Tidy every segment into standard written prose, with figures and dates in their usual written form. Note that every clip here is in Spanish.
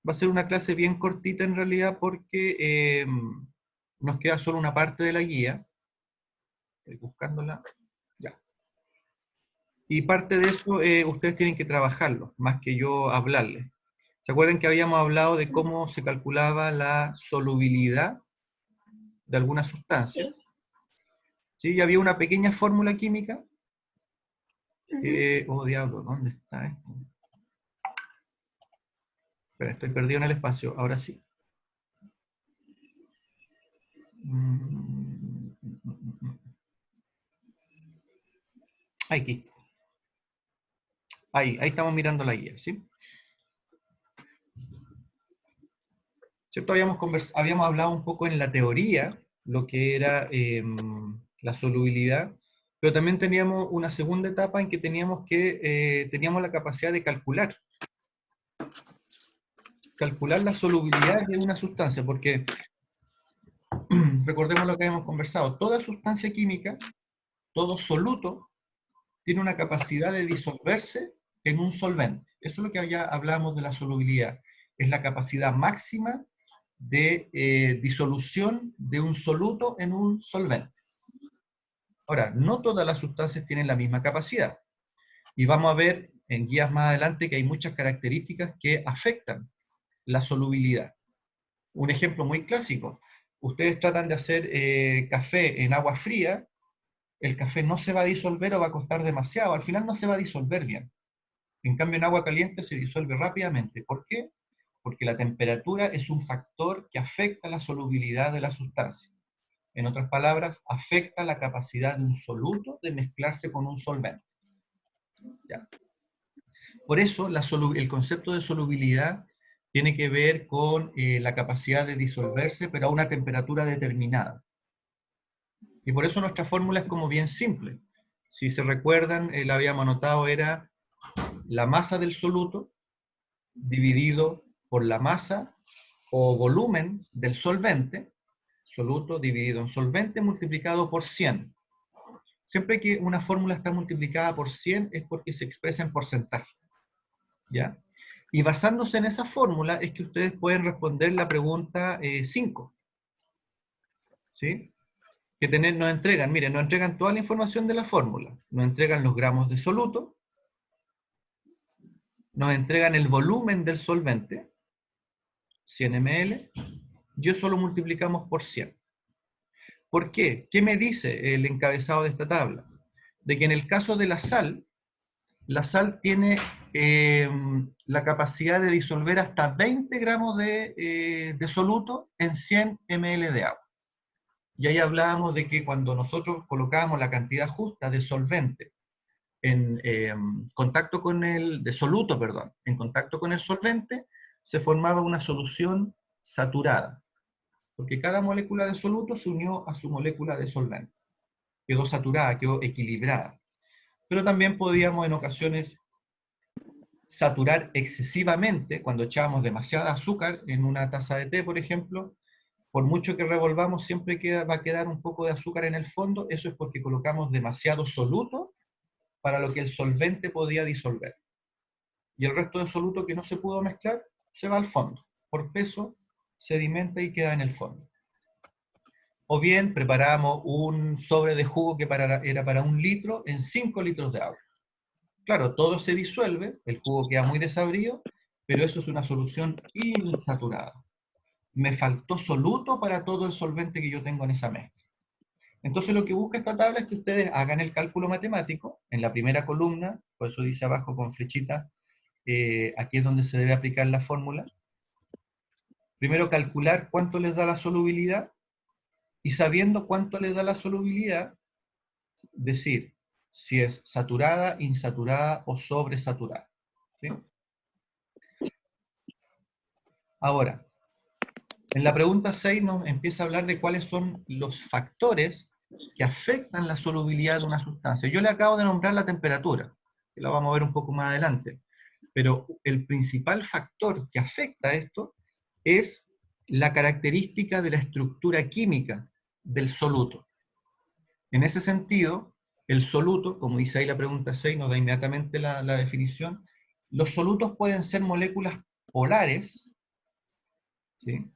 Va a ser una clase bien cortita en realidad porque nos queda solo una parte de la guía. Estoy buscándola. Ya. Y parte de eso ustedes tienen que trabajarlo, más que yo hablarles. ¿Se acuerdan que habíamos hablado de cómo se calculaba la solubilidad de algunas sustancias? Sí. ¿Sí? Y había una pequeña fórmula química. Ujú. Oh, diablo, ¿dónde está esto? Espera, estoy perdido en el espacio, ahora sí. Aquí. Ahí estamos mirando la guía, ¿sí? ¿Cierto? Habíamos hablado un poco en la teoría, lo que era la solubilidad, pero también teníamos una segunda etapa en que teníamos la capacidad de calcular la solubilidad de una sustancia, porque recordemos lo que habíamos conversado, toda sustancia química, todo soluto, tiene una capacidad de disolverse en un solvente. Eso es lo que ya hablábamos de la solubilidad. Es la capacidad máxima de disolución de un soluto en un solvente. Ahora, no todas las sustancias tienen la misma capacidad. Y vamos a ver en guías más adelante que hay muchas características que afectan la solubilidad. Un ejemplo muy clásico. Ustedes tratan de hacer café en agua fría, el café no se va a disolver o va a costar demasiado. Al final no se va a disolver bien. En cambio, en agua caliente se disuelve rápidamente. ¿Por qué? Porque la temperatura es un factor que afecta la solubilidad de la sustancia. En otras palabras, afecta la capacidad de un soluto de mezclarse con un solvente. ¿Ya? Por eso, el concepto de solubilidad tiene que ver con la capacidad de disolverse, pero a una temperatura determinada. Y por eso nuestra fórmula es como bien simple. Si se recuerdan, la habíamos anotado, era la masa del soluto dividido por la masa o volumen del solvente, soluto dividido en solvente multiplicado por 100. Siempre que una fórmula está multiplicada por 100 es porque se expresa en porcentaje. ¿Ya? Y basándose en esa fórmula es que ustedes pueden responder la pregunta 5. ¿Sí? Nos entregan, miren, nos entregan toda la información de la fórmula. Nos entregan los gramos de soluto, nos entregan el volumen del solvente, 100 ml, y eso lo multiplicamos por 100. ¿Por qué? ¿Qué me dice el encabezado de esta tabla? De que en el caso de la sal tiene la capacidad de disolver hasta 20 gramos de soluto en 100 ml de agua. Y ahí hablábamos de que cuando nosotros colocábamos la cantidad justa de solvente en contacto con de soluto, perdón, en contacto con el solvente, se formaba una solución saturada, porque cada molécula de soluto se unió a su molécula de solvente. Quedó saturada, quedó equilibrada. Pero también podíamos en ocasiones saturar excesivamente, cuando echábamos demasiada azúcar en una taza de té, por ejemplo, por mucho que revolvamos, siempre va a quedar un poco de azúcar en el fondo. Eso es porque colocamos demasiado soluto para lo que el solvente podía disolver. Y el resto de soluto que no se pudo mezclar se va al fondo. Por peso, sedimenta y queda en el fondo. O bien preparamos un sobre de jugo que era para 1 litro en 5 litros de agua. Claro, todo se disuelve, el jugo queda muy desabrido, pero eso es una solución insaturada. Me faltó soluto para todo el solvente que yo tengo en esa mezcla. Entonces lo que busca esta tabla es que ustedes hagan el cálculo matemático en la primera columna, por eso dice abajo con flechita, aquí es donde se debe aplicar la fórmula. Primero calcular cuánto les da la solubilidad, y sabiendo cuánto les da la solubilidad, decir si es saturada, insaturada o sobresaturada. ¿Sí? Ahora, en la pregunta 6 nos empieza a hablar de cuáles son los factores que afectan la solubilidad de una sustancia. Yo le acabo de nombrar la temperatura, que la vamos a ver un poco más adelante, pero el principal factor que afecta esto es la característica de la estructura química del soluto. En ese sentido, el soluto, como dice ahí la pregunta 6, nos da inmediatamente la definición, los solutos pueden ser moléculas polares ¿sí?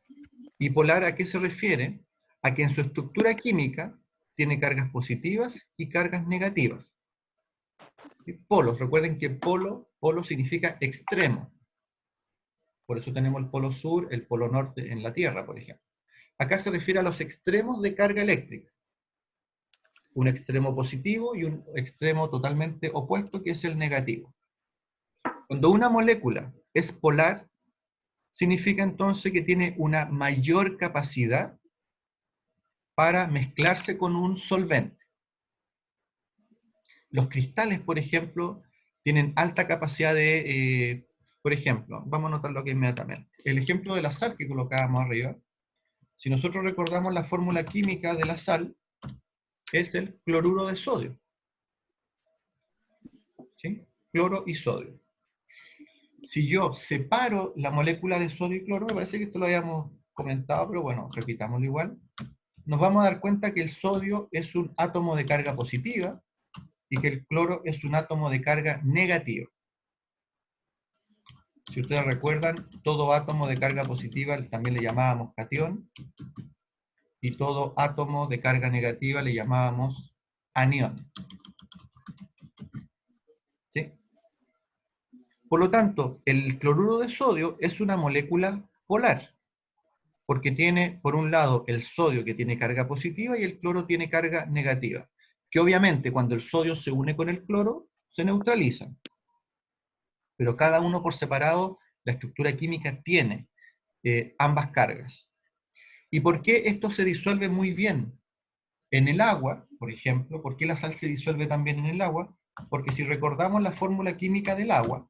¿Y polar a qué se refiere? A que en su estructura química tiene cargas positivas y cargas negativas. ¿Sí? Polos, recuerden que polo significa extremo. Por eso tenemos el polo sur, el polo norte en la Tierra, por ejemplo. Acá se refiere a los extremos de carga eléctrica. Un extremo positivo y un extremo totalmente opuesto, que es el negativo. Cuando una molécula es polar, significa entonces que tiene una mayor capacidad para mezclarse con un solvente. Los cristales, por ejemplo, tienen alta capacidad de, por ejemplo, vamos a notarlo aquí inmediatamente. El ejemplo de la sal que colocábamos arriba, si nosotros recordamos la fórmula química de la sal, es el cloruro de sodio. ¿Sí? Cloro y sodio. Si yo separo la molécula de sodio y cloro, me parece que esto lo habíamos comentado, pero bueno, repitámoslo igual, nos vamos a dar cuenta que el sodio es un átomo de carga positiva y que el cloro es un átomo de carga negativa. Si ustedes recuerdan, todo átomo de carga positiva también le llamábamos catión, y todo átomo de carga negativa le llamábamos anión. ¿Sí? Por lo tanto, el cloruro de sodio es una molécula polar, porque tiene, por un lado, el sodio que tiene carga positiva y el cloro tiene carga negativa, que obviamente cuando el sodio se une con el cloro, se neutralizan. Pero cada uno por separado, la estructura química tiene ambas cargas. ¿Y por qué esto se disuelve muy bien en el agua, por ejemplo? ¿Por qué la sal se disuelve tan bien en el agua? Porque si recordamos la fórmula química del agua,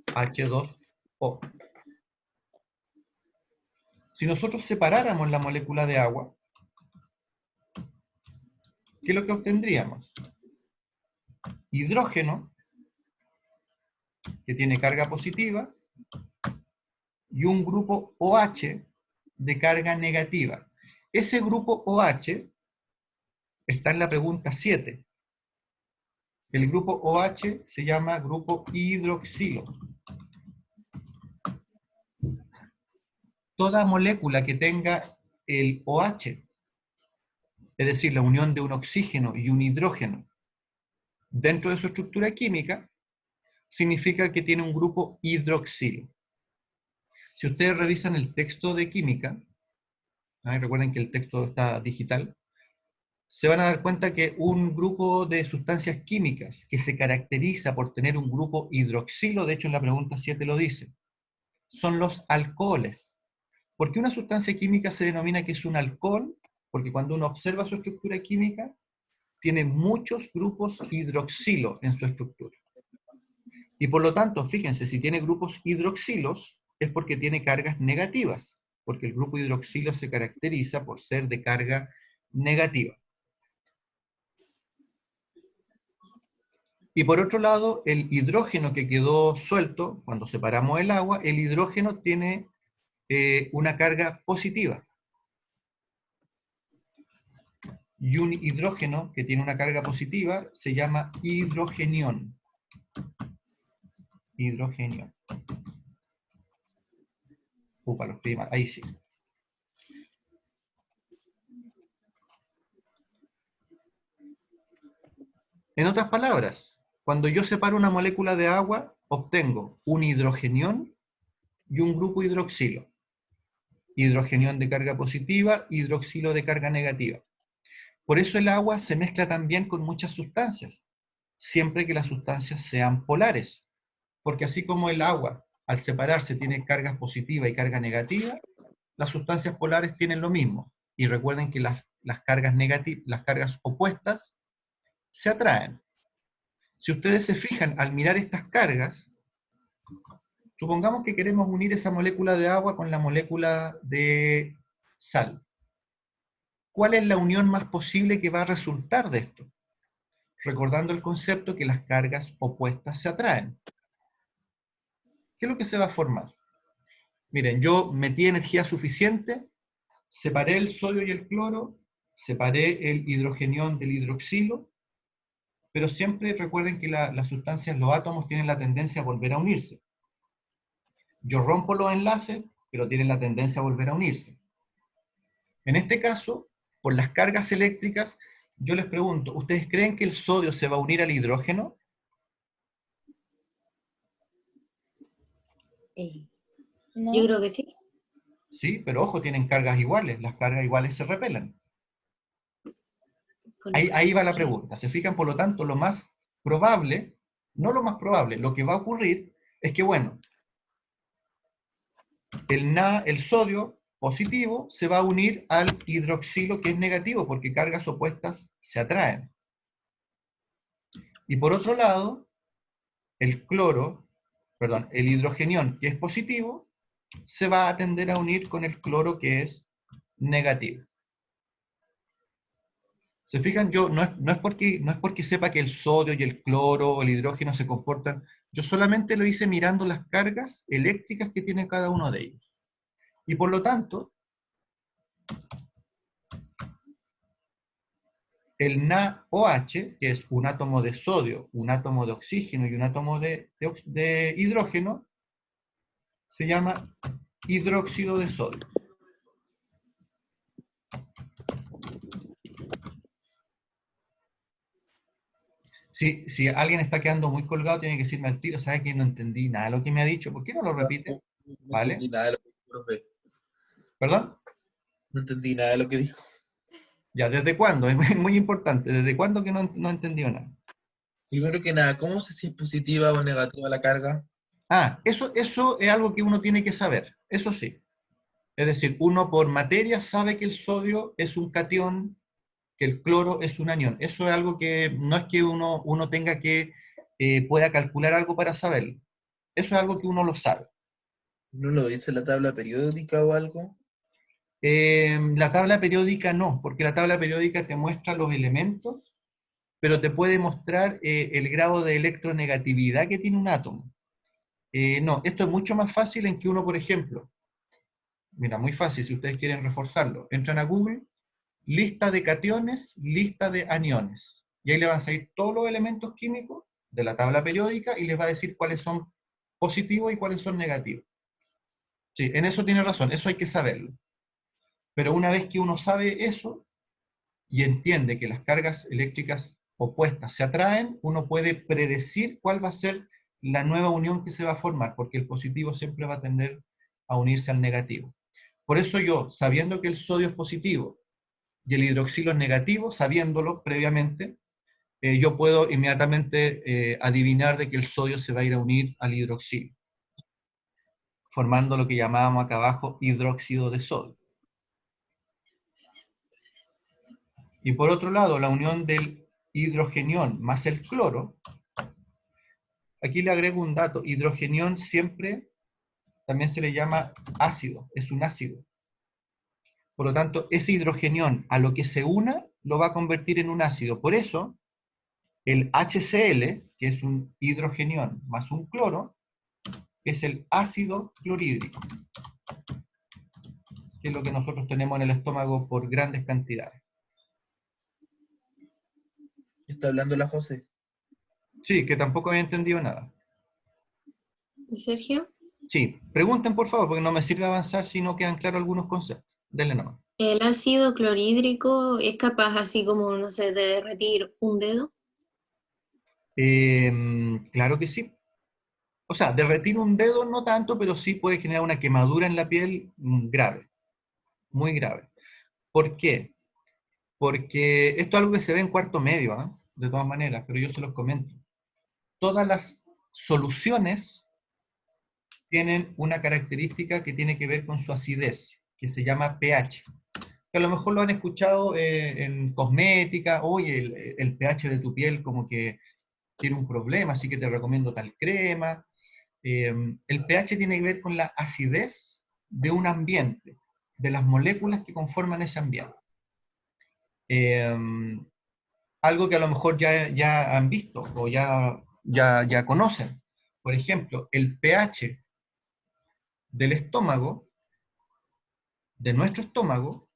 H2O. Si nosotros separáramos la molécula de agua, ¿qué es lo que obtendríamos? Hidrógeno, que tiene carga positiva, y un grupo OH de carga negativa. Ese grupo OH está en la pregunta 7. El grupo OH se llama grupo hidroxilo. Toda molécula que tenga el OH, es decir, la unión de un oxígeno y un hidrógeno, dentro de su estructura química, significa que tiene un grupo hidroxilo. Si ustedes revisan el texto de química, recuerden que el texto está digital, se van a dar cuenta que un grupo de sustancias químicas que se caracteriza por tener un grupo hidroxilo, de hecho en la pregunta 7 lo dice, son los alcoholes. ¿Por qué una sustancia química se denomina que es un alcohol? Porque cuando uno observa su estructura química, tiene muchos grupos hidroxilo en su estructura. Y por lo tanto, fíjense, si tiene grupos hidroxilos, es porque tiene cargas negativas, porque el grupo hidroxilo se caracteriza por ser de carga negativa. Y por otro lado, el hidrógeno que quedó suelto, cuando separamos el agua, el hidrógeno tiene una carga positiva. Y un hidrógeno que tiene una carga positiva se llama hidrogenión. Hidrogenión. Upa, lo escribí mal. Ahí sí. En otras palabras, cuando yo separo una molécula de agua, obtengo un hidrogenión y un grupo hidroxilo. Hidrogenión de carga positiva, hidroxilo de carga negativa. Por eso el agua se mezcla también con muchas sustancias, siempre que las sustancias sean polares. Porque así como el agua, al separarse, tiene cargas positivas y carga negativa, las sustancias polares tienen lo mismo. Y recuerden que las cargas opuestas se atraen. Si ustedes se fijan, al mirar estas cargas, supongamos que queremos unir esa molécula de agua con la molécula de sal. ¿Cuál es la unión más posible que va a resultar de esto? Recordando el concepto que las cargas opuestas se atraen. ¿Qué es lo que se va a formar? Miren, yo metí energía suficiente, separé el sodio y el cloro, separé el hidrogenión del hidroxilo, pero siempre recuerden que las sustancias, los átomos tienen la tendencia a volver a unirse. Yo rompo los enlaces, pero tienen la tendencia a volver a unirse. En este caso, por las cargas eléctricas, yo les pregunto, ¿ustedes creen que el sodio se va a unir al hidrógeno? No. Yo creo que sí. Sí, pero ojo, tienen cargas iguales, las cargas iguales se repelen. Ahí va la pregunta. ¿Se fijan? Por lo tanto, lo más probable, no lo más probable, lo que va a ocurrir es que, bueno, el sodio positivo se va a unir al hidroxilo que es negativo, porque cargas opuestas se atraen. Y por otro lado, el hidrogenión que es positivo, se va a tender a unir con el cloro que es negativo. ¿Se fijan? Yo no es porque sepa que el sodio y el cloro o el hidrógeno se comportan, yo solamente lo hice mirando las cargas eléctricas que tiene cada uno de ellos. Y por lo tanto, el NaOH, que es un átomo de sodio, un átomo de oxígeno y un átomo de hidrógeno, se llama hidróxido de sodio. Si alguien está quedando muy colgado, tiene que decirme al tiro, ¿sabe que no entendí nada de lo que me ha dicho? ¿Por qué no lo repite? No ¿Vale? entendí nada de lo que dijo, profe. ¿Perdón? No entendí nada de lo que dijo. Ya, ¿desde cuándo? Es muy importante. ¿Desde cuándo que no entendió nada? Primero que nada, ¿cómo sé si es positiva o negativa la carga? Ah, eso es algo que uno tiene que saber, eso sí. Es decir, uno por materia sabe que el sodio es un catión, que el cloro es un anión. Eso es algo que no es que uno tenga que pueda calcular algo para saberlo. Eso es algo que uno lo sabe. ¿No lo dice la tabla periódica o algo? La tabla periódica no, porque la tabla periódica te muestra los elementos, pero te puede mostrar el grado de electronegatividad que tiene un átomo. No, esto es mucho más fácil en que uno, por ejemplo, mira, muy fácil si ustedes quieren reforzarlo, entran a Google, lista de cationes, lista de aniones, y ahí le van a salir todos los elementos químicos de la tabla periódica y les va a decir cuáles son positivos y cuáles son negativos. Sí, en eso tiene razón, eso hay que saberlo. Pero una vez que uno sabe eso y entiende que las cargas eléctricas opuestas se atraen, uno puede predecir cuál va a ser la nueva unión que se va a formar, porque el positivo siempre va a tender a unirse al negativo. Por eso yo, sabiendo que el sodio es positivo y el hidroxilo es negativo, sabiéndolo previamente, yo puedo inmediatamente adivinar de que el sodio se va a ir a unir al hidroxilo, formando lo que llamábamos acá abajo hidróxido de sodio. Y por otro lado, la unión del hidrogenión más el cloro, aquí le agrego un dato, hidrogenión siempre también se le llama ácido, es un ácido. Por lo tanto, ese hidrogenión a lo que se una lo va a convertir en un ácido. Por eso, el HCl, que es un hidrogenión más un cloro, es el ácido clorhídrico, que es lo que nosotros tenemos en el estómago por grandes cantidades. ¿Está hablando la José? Sí, que tampoco había entendido nada. Sergio, Sí, pregunten por favor, porque no me sirve avanzar si no quedan claros algunos conceptos. Denle nomás. ¿el ácido clorhídrico es capaz así como, no sé, de derretir un dedo? Claro que sí. O sea, derretir un dedo no tanto, pero sí puede generar una quemadura en la piel grave, muy grave. ¿Por qué? Porque esto es algo que se ve en cuarto medio, ¿ah? De todas maneras, pero yo se los comento. Todas las soluciones tienen una característica que tiene que ver con su acidez, que se llama pH. Que a lo mejor lo han escuchado en cosmética, oye, el pH de tu piel como que tiene un problema, así que te recomiendo tal crema. El pH tiene que ver con la acidez de un ambiente, de las moléculas que conforman ese ambiente. Algo que a lo mejor ya han visto o ya conocen. Por ejemplo, el pH del estómago, de nuestro estómago,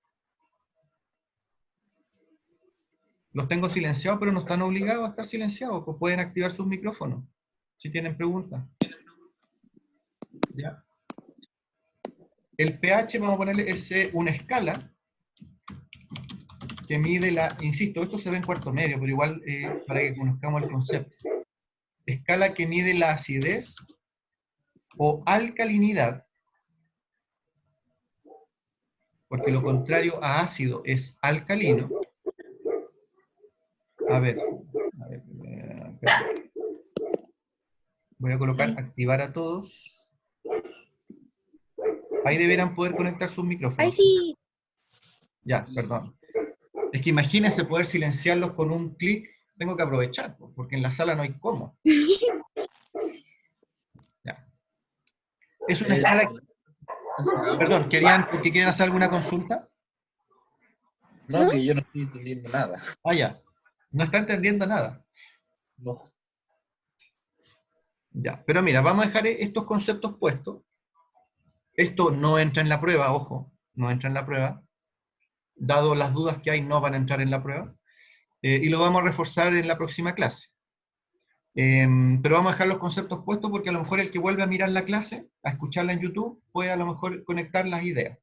los tengo silenciados, pero no están obligados a estar silenciados, pues pueden activar sus micrófonos, si tienen preguntas. ¿Ya? el pH, vamos a ponerle una escala que mide insisto, esto se ve en cuarto medio, pero igual para que conozcamos el concepto. Escala que mide la acidez o alcalinidad, porque lo contrario a ácido es alcalino. A ver, perdón. Voy a colocar activar a todos. Ahí deberán poder conectar sus micrófonos. ¡Ay, sí! Ya, perdón. Es que imagínense poder silenciarlos con un clic. Tengo que aprovechar, porque en la sala no hay cómo. Ya. Es una escala... Perdón, ¿quieren hacer alguna consulta? No, que yo no estoy entendiendo nada. Ah, ya. No está entendiendo nada. No. Ya, pero mira, vamos a dejar estos conceptos puestos. Esto no entra en la prueba, ojo, no entra en la prueba. Dado las dudas que hay, no van a entrar en la prueba. Y lo vamos a reforzar en la próxima clase. Pero vamos a dejar los conceptos puestos porque a lo mejor el que vuelve a mirar la clase, a escucharla en YouTube, puede a lo mejor conectar las ideas.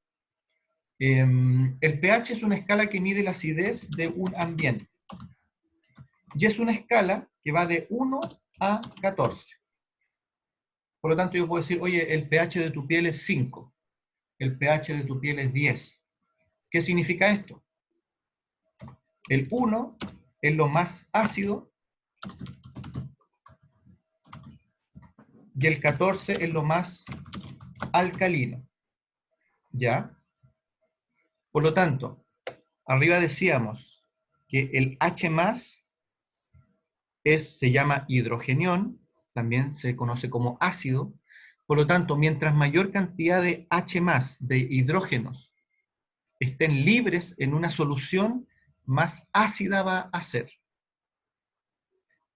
El pH es una escala que mide la acidez de un ambiente. Y es una escala que va de 1 a 14. Por lo tanto, yo puedo decir, oye, el pH de tu piel es 5. El pH de tu piel es 10. ¿Qué significa esto? El 1 es lo más ácido y el 14 es lo más alcalino. ¿Ya? Por lo tanto, arriba decíamos que el H+, se llama hidrogenión, también se conoce como ácido. Por lo tanto, mientras mayor cantidad de H+, de hidrógenos, estén libres en una solución, más ácida va a ser.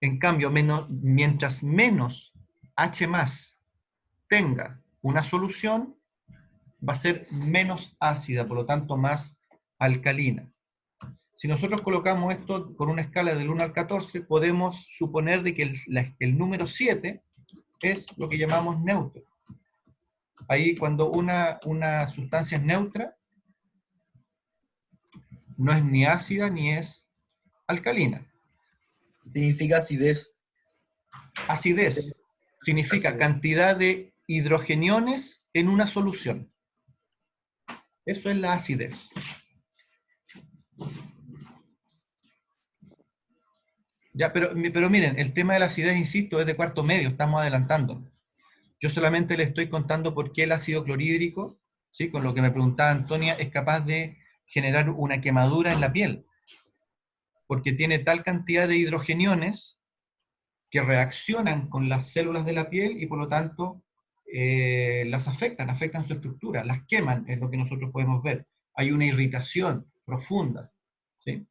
En cambio, mientras menos H+ tenga una solución, va a ser menos ácida, por lo tanto más alcalina. Si nosotros colocamos esto con una escala del 1 al 14, podemos suponer de que el número 7 es lo que llamamos neutro. Ahí cuando una sustancia es neutra, no es ni ácida ni es alcalina. Significa acidez. Acidez significa Acidez. cantidad de hidrogeniones en una solución. Eso es la acidez. Ya, pero miren, el tema de la acidez, insisto, es de cuarto medio, estamos adelantando. Yo solamente le estoy contando por qué el ácido clorhídrico, ¿sí? Con lo que me preguntaba Antonia, es capaz de generar una quemadura en la piel. Porque tiene tal cantidad de hidrogeniones que reaccionan con las células de la piel y por lo tanto las afectan su estructura, las queman, es lo que nosotros podemos ver. Hay una irritación profunda, ¿sí?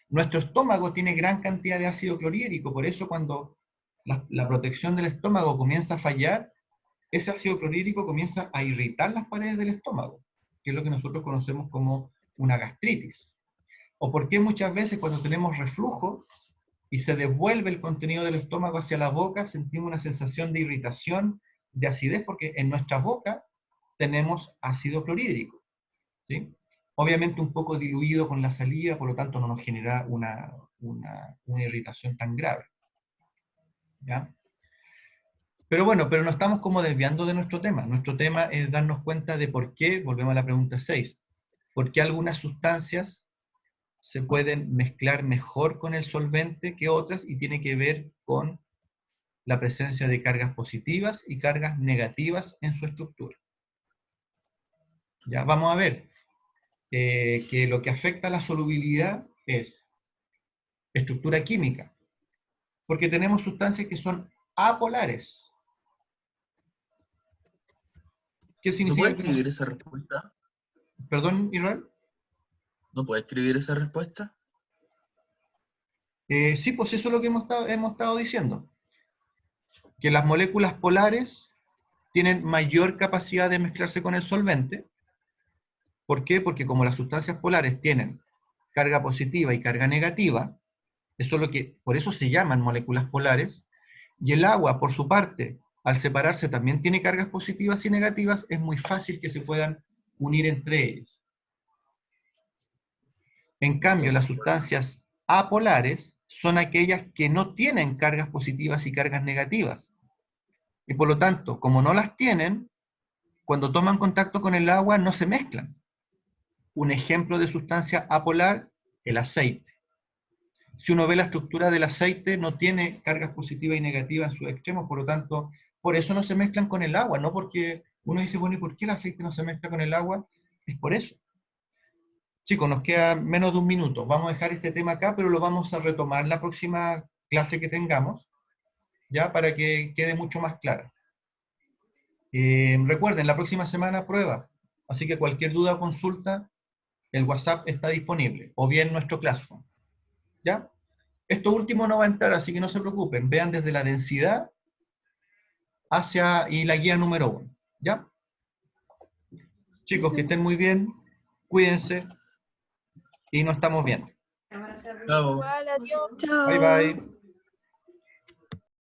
Nuestro estómago tiene gran cantidad de ácido clorhídrico, por eso cuando la protección del estómago comienza a fallar, ese ácido clorhídrico comienza a irritar las paredes del estómago, que es lo que nosotros conocemos como una gastritis. O por qué muchas veces cuando tenemos reflujo y se devuelve el contenido del estómago hacia la boca, sentimos una sensación de irritación, de acidez, porque en nuestra boca tenemos ácido clorhídrico, ¿sí? Obviamente un poco diluido con la saliva, por lo tanto no nos genera una irritación tan grave. ¿Ya? Pero bueno, pero no estamos como desviando de nuestro tema. Nuestro tema es darnos cuenta de por qué, volvemos a la pregunta 6, por qué algunas sustancias se pueden mezclar mejor con el solvente que otras y tiene que ver con la presencia de cargas positivas y cargas negativas en su estructura. Ya vamos a ver que lo que afecta a la solubilidad es estructura química, porque tenemos sustancias que son apolares. ¿Qué ¿No significa? puedes escribir esa respuesta? ¿Perdón, Israel? ¿No puedes escribir esa respuesta? Sí, pues eso es lo que hemos estado diciendo. Que las moléculas polares tienen mayor capacidad de mezclarse con el solvente. ¿Por qué? Porque como las sustancias polares tienen carga positiva y carga negativa, por eso se llaman moléculas polares, y el agua, por su parte, al separarse también tiene cargas positivas y negativas, es muy fácil que se puedan unir entre ellas. En cambio, las sustancias apolares son aquellas que no tienen cargas positivas y cargas negativas. Y por lo tanto, como no las tienen, cuando toman contacto con el agua no se mezclan. Un ejemplo de sustancia apolar, el aceite. Si uno ve la estructura del aceite, no tiene cargas positivas y negativas en sus extremos, por lo tanto, por eso no se mezclan con el agua, no porque uno dice, bueno, ¿y por qué el aceite no se mezcla con el agua? Es por eso. Chicos, nos queda menos de un minuto. Vamos a dejar este tema acá, pero lo vamos a retomar la próxima clase que tengamos, ya para que quede mucho más clara. Recuerden, la próxima semana prueba, así que cualquier duda o consulta, el WhatsApp está disponible, o bien nuestro Classroom. ¿Ya? Esto último no va a entrar, así que no se preocupen. Vean desde la densidad y la guía número 1. ¿Ya? Chicos, que estén muy bien, cuídense y nos estamos viendo. Chao. Igual, adiós. Chao. Bye bye.